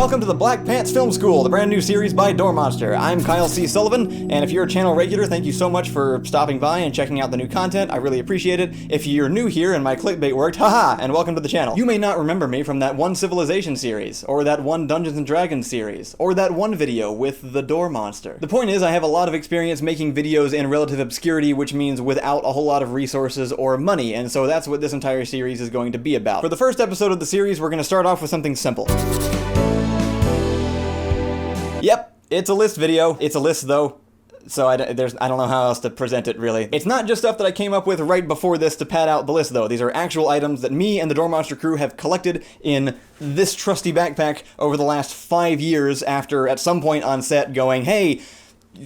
Welcome to the Black Pants Film School, the brand new series by Doormonster. I'm Kyle C. Sullivan, and if you're a channel regular, thank you so much for stopping by and checking out the new content. I really appreciate it. If you're new here and my clickbait worked, haha, and welcome to the channel. You may not remember me from that one Civilization series, or that one Dungeons & Dragons series, or that one video with the Doormonster. The point is, I have a lot of experience making videos in relative obscurity, which means without a whole lot of resources or money, and so that's what this entire series is going to be about. For the first episode of the series, we're going to start off with something simple. Yep, it's a list video. It's a list though, so I don't know how else to present it really. It's not just stuff that I came up with right before this to pad out the list though. These are actual items that me and the Doormonster crew have collected in this trusty backpack over the last 5 years after at some point on set going, hey,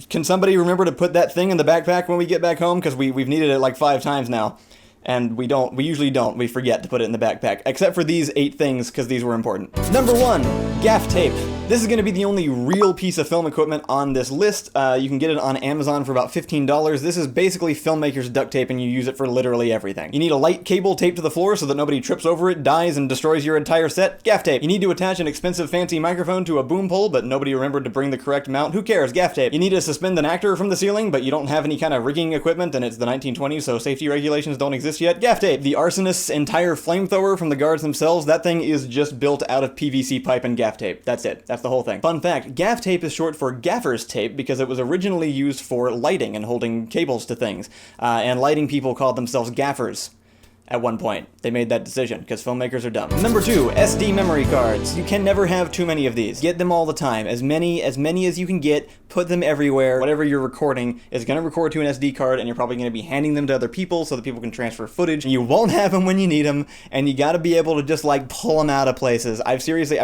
can somebody remember to put that thing in the backpack when we get back home? Because we've needed it like 5 times now. And we usually don't. We forget to put it in the backpack. Except for these 8 things, because these were important. Number 1, GAFF tape. This is going to be the only real piece of film equipment on this list. You can get it on Amazon for about $15. This is basically Filmmaker's duct tape, and you use it for literally everything. You need a light cable taped to the floor so that nobody trips over it, dies, and destroys your entire set. GAFF tape. You need to attach an expensive fancy microphone to a boom pole, but nobody remembered to bring the correct mount. Who cares? GAFF tape. You need to suspend an actor from the ceiling, but you don't have any kind of rigging equipment, and it's the 1920s, so safety regulations don't exist yet. GAFF tape. The arsonist's entire flamethrower from the guards themselves, that thing is just built out of PVC pipe and GAFF tape. That's it. That's the whole thing. Fun fact, GAFF tape is short for gaffer's tape because it was originally used for lighting and holding cables to things. And lighting people called themselves gaffers. At one point. They made that decision, because filmmakers are dumb. Number 2, SD memory cards. You can never have too many of these. Get them all the time. As many as you can get, put them everywhere. Whatever you're recording is going to record to an SD card, and you're probably going to be handing them to other people so that people can transfer footage. You won't have them when you need them, and you got to be able to just like pull them out of places. I've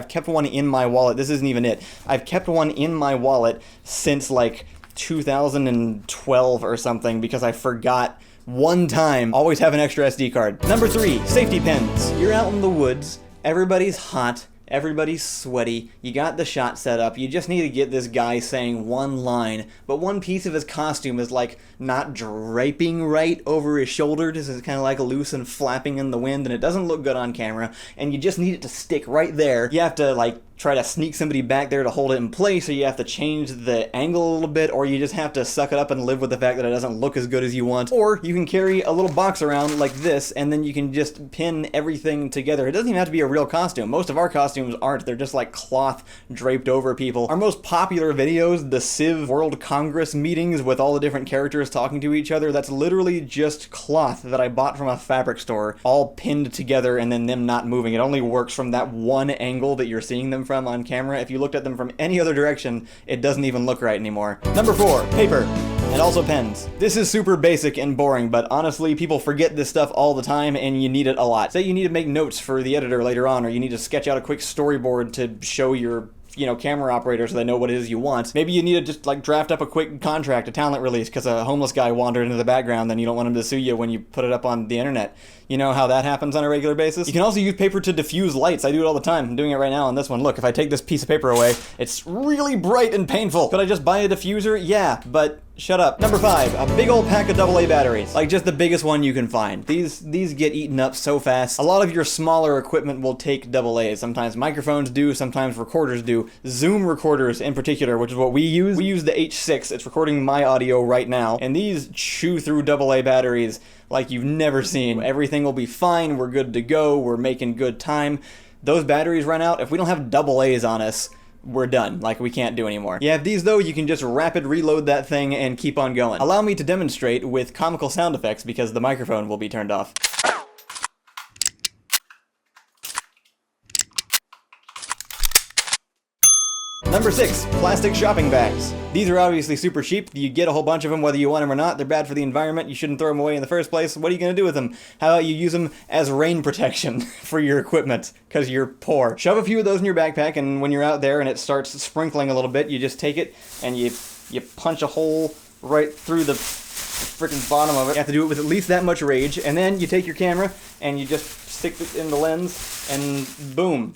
kept one in my wallet. This isn't even it. I've kept one in my wallet since like 2012 or something because I forgot one time. Always have an extra SD card. Number 3, safety pins. You're out in the woods, everybody's hot, everybody's sweaty, you got the shot set up, you just need to get this guy saying one line, but one piece of his costume is like not draping right over his shoulder, just is kind of like loose and flapping in the wind, and it doesn't look good on camera, and you just need it to stick right there. You have to like try to sneak somebody back there to hold it in place, or you have to change the angle a little bit, or you just have to suck it up and live with the fact that it doesn't look as good as you want. Or you can carry a little box around like this, and then you can just pin everything together. It doesn't even have to be a real costume. Most of our costumes aren't. They're just like cloth draped over people. Our most popular videos, the Civ World Congress meetings with all the different characters talking to each other, that's literally just cloth that I bought from a fabric store, all pinned together and then them not moving. It only works from that one angle that you're seeing them from on camera. If you looked at them from any other direction, it doesn't even look right anymore. Number 4, paper. And also pens. This is super basic and boring, but honestly, people forget this stuff all the time and you need it a lot. Say you need to make notes for the editor later on, or you need to sketch out a quick storyboard to show your camera operator so they know what it is you want. Maybe you need to just like draft up a quick contract, a talent release, because a homeless guy wandered into the background, then you don't want him to sue you when you put it up on the internet. You know how that happens on a regular basis? You can also use paper to diffuse lights. I do it all the time. I'm doing it right now on this one. Look, if I take this piece of paper away, it's really bright and painful. Could I just buy a diffuser? Yeah, but shut up. Number 5, a big old pack of AA batteries. Like just the biggest one you can find. These get eaten up so fast. A lot of your smaller equipment will take AA's. Sometimes microphones do, sometimes recorders do. Zoom recorders in particular, which is what we use. We use the H6. It's recording my audio right now. And these chew through AA batteries like you've never seen. Everything will be fine. We're good to go. We're making good time. Those batteries run out. If we don't have AA's on us, we're done. Like, we can't do anymore. You have these, though, you can just rapid reload that thing and keep on going. Allow me to demonstrate with comical sound effects because the microphone will be turned off. Number 6, plastic shopping bags. These are obviously super cheap. You get a whole bunch of them whether you want them or not. They're bad for the environment. You shouldn't throw them away in the first place. What are you going to do with them? How about you use them as rain protection for your equipment because you're poor? Shove a few of those in your backpack, and when you're out there and it starts sprinkling a little bit, you just take it and you punch a hole right through the freaking bottom of it. You have to do it with at least that much rage, and then you take your camera and you just stick it in the lens and boom.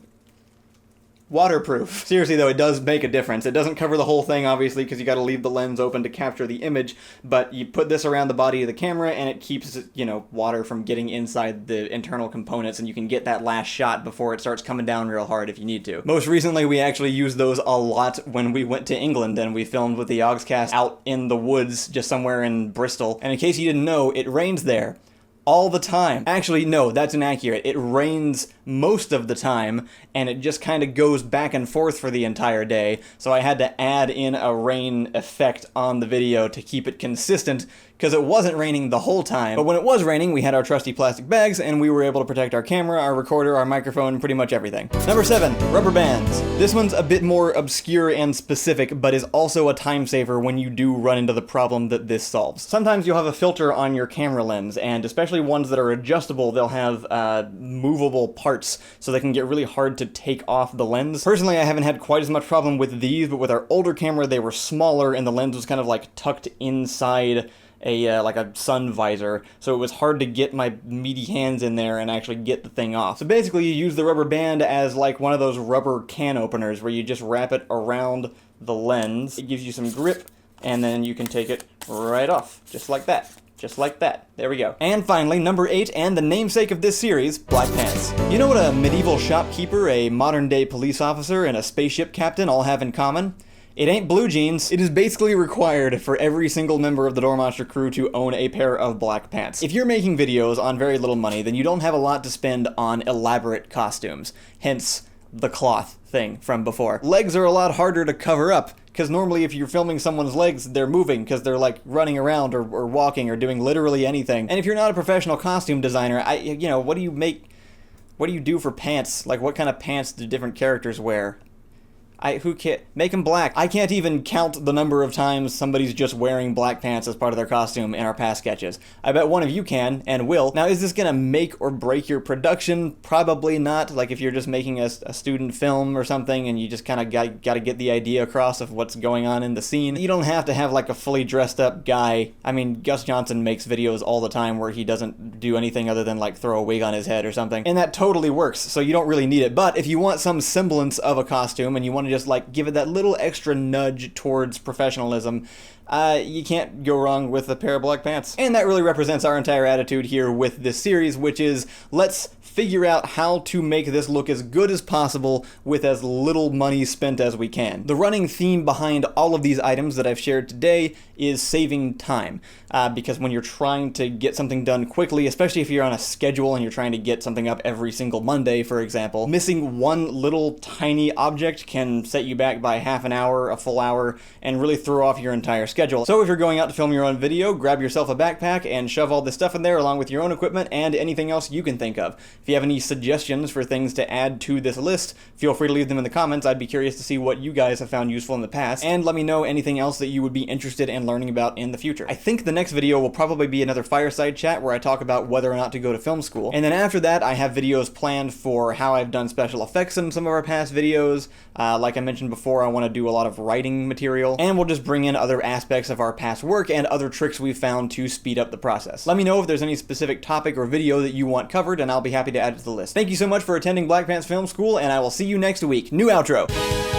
waterproof. Seriously though, it does make a difference. It doesn't cover the whole thing, obviously, because you gotta leave the lens open to capture the image, but you put this around the body of the camera and it keeps, you know, water from getting inside the internal components, and you can get that last shot before it starts coming down real hard if you need to. Most recently, we actually used those a lot when we went to England and we filmed with the Yogscast out in the woods just somewhere in Bristol. And in case you didn't know, it rains there all the time. Actually, no, that's inaccurate. It rains most of the time, and it just kind of goes back and forth for the entire day, so I had to add in a rain effect on the video to keep it consistent, because it wasn't raining the whole time. But when it was raining, we had our trusty plastic bags, and we were able to protect our camera, our recorder, our microphone, pretty much everything. Number 7, rubber bands. This one's a bit more obscure and specific, but is also a time saver when you do run into the problem that this solves. Sometimes you'll have a filter on your camera lens, and especially ones that are adjustable, they'll have movable parts, so they can get really hard to take off the lens. Personally, I haven't had quite as much problem with these, but with our older camera, they were smaller, and the lens was kind of like tucked inside like a sun visor, so it was hard to get my meaty hands in there and actually get the thing off. So basically you use the rubber band as like one of those rubber can openers where you just wrap it around the lens. It gives you some grip, and then you can take it right off, just like that. Just like that. There we go. And finally, number 8, and the namesake of this series, black pants. You know what a medieval shopkeeper, a modern-day police officer, and a spaceship captain all have in common? It ain't blue jeans. It is basically required for every single member of the Door Monster crew to own a pair of black pants. If you're making videos on very little money, then you don't have a lot to spend on elaborate costumes. Hence, the cloth thing from before. Legs are a lot harder to cover up, because normally if you're filming someone's legs, they're moving because they're like running around or walking or doing literally anything. And if you're not a professional costume designer, you know, what do you do for pants? Like, what kind of pants do different characters wear? Who can't make them black? I can't even count the number of times somebody's just wearing black pants as part of their costume in our past sketches. I bet one of you can, and will. Now, is this gonna make or break your production? Probably not. Like, if you're just making a student film or something, and you just kind of gotta get the idea across of what's going on in the scene. You don't have to have, like, a fully dressed up guy. I mean, Gus Johnson makes videos all the time where he doesn't do anything other than, like, throw a wig on his head or something. And that totally works, so you don't really need it. But if you want some semblance of a costume, and you want to just like give it that little extra nudge towards professionalism, you can't go wrong with a pair of black pants. And that really represents our entire attitude here with this series, which is, let's figure out how to make this look as good as possible with as little money spent as we can. The running theme behind all of these items that I've shared today is saving time, because when you're trying to get something done quickly, especially if you're on a schedule and you're trying to get something up every single Monday, for example, missing one little tiny object can set you back by half an hour, a full hour, and really throw off your entire schedule. So if you're going out to film your own video, grab yourself a backpack and shove all this stuff in there along with your own equipment and anything else you can think of. If you have any suggestions for things to add to this list, feel free to leave them in the comments. I'd be curious to see what you guys have found useful in the past, and let me know anything else that you would be interested in learning about in the future. I think the next video will probably be another fireside chat where I talk about whether or not to go to film school. And then after that, I have videos planned for how I've done special effects in some of our past videos. Like I mentioned before, I want to do a lot of writing material, and we'll just bring in other aspects of our past work and other tricks we've found to speed up the process. Let me know if there's any specific topic or video that you want covered, and I'll be happy to add it to the list. Thank you so much for attending Black Pants Film School, and I will see you next week. New outro!